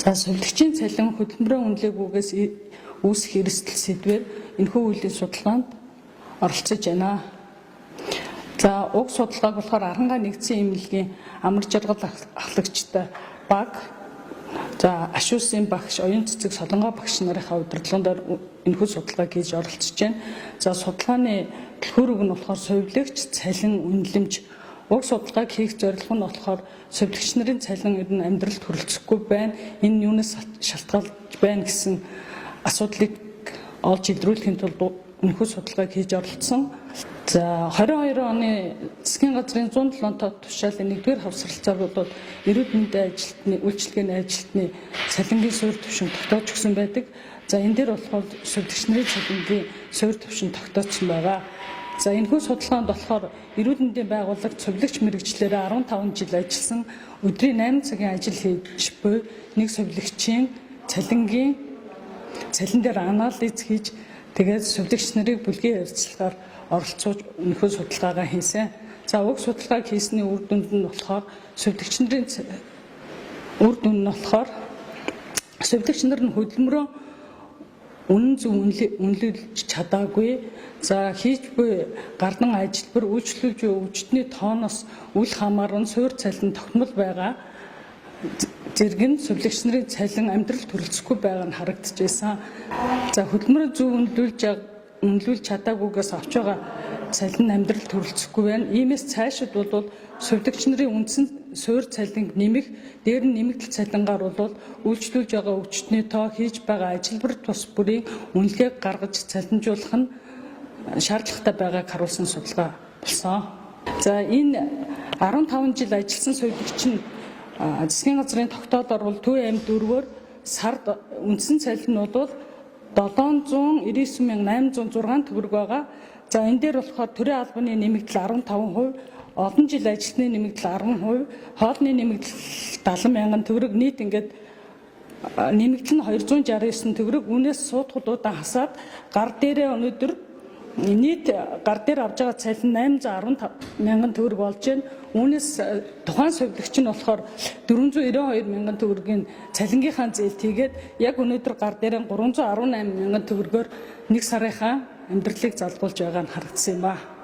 За совилгчийн цалин хөдөлмөрийн үнэлгээгүйгээс үүсэх эрсдэл сэдвээр энэхүү үеийн судалгаанд оролцож байна. За уг судалгааг болохоор Аранга нэгдсэн эмнэлгийн амар жаргал ахлагчтай баг, за ашуусын багш, оюун цэцэг солонгоо багш нарынхаа удирдлагаар энэхүү судалгааг хийж оролцож байна. За судалгааны түлхүүр үг нь болохоор совилгч цалин үнэлэмж. Уг судалгааг хийх зорилго нь болохоор совилгч нарын цалин ер нь амьдралд хүрэлцэхгүй байна. Энэ юунаас шалтгаалж байна гэсэн асуудлыг олж илрүүлэхийн тулд энэхүү судалгааг хийж оролцсон. За 22 оны засгийн газрын 107 тоо тушаалын 1-р хавсралцаар бол эрүүл мэндийн ажилтны үйлчилгээний ажилтны цалингийн суурь түвшин тогтоож өгсөн байдаг. За энэ дээр болохоор совилгч нарын цалингийн суурь түвшин тогтооцсон байгаа. За энэхүү судалгаанд болохоор эрүүл мэндийн байгууллагт совилгч мэргэжлээрээ 15 жил ажилласан, өдрийн 8 цагийн ажил хийж буй нэг совилгчийн цалин дээр анализ хийж тэгээд совилгч нарыг бүлгийн ярилцлагаар оролцуулж энэхүү судалгаагаа хийсэн. За уг судалгааг хийсний үр дүнд нь болохоор совилгч нар нь хөдөлмөрөө үнэн зөв үнэлж чадаагүй. За хийж буй гардан ажилбар үйлчлүүлж буй өвчтний тооноос үл хамааран суурь цалин тогтмол байгаа зэрэг нь совилгч нарын цалин амьдралд хүрэлцэхгүй байгаа нь харагдаж байсан. За хөдөлмөрөө зөв үнэлүүлж чадаагүйгээс авч байгаа цалин амьдралд хүрэлцэхгүй байна. Иймээс цаашид бол совилгч нарын үндсэн суурь цалинг нэмэх, дээр нь нэмэгдэл цалингаар бол үйлчлүүлж байгаа өвчтний тоо, хийж байгаа ажилбар тус бүрийн үнэлгээг гаргаж цалинжуулах нь шаардлагатай байгааг харуулсан судалгаа болсон. За энэ 15 жил ажилласан совилгч нь засгийн газрын тогтоолоор бол Төв аймаг 4-оор сард үндсэн цалин нь бол 799,806 төгрөг байгаа. За энэ дээр болохоор төрийн албаны нэмэгдэл 15%, олон жил ажилтны нэмэгдэл 10%, хоолны нэмэгдэл 70,000 төгрөг, нийт ингээд нэмэгдэл нь 269 төгрөг. Үүнээс суудгуудаа хасаад гар дээрээ өнөөдөр нийт гар дээр авж байгаа цалин 815,000 төгрөг болж байна. Үүнээс тухайн совилгч нь болохоор 492,000 төгрөгийн цалингийнхаа зээлт хийгээд яг өнөөдөр гар дээр 318,000 төгрөгөөр нэг сарынхаа амьдралыг залгуулж байгаа нь харагдсан юм ба.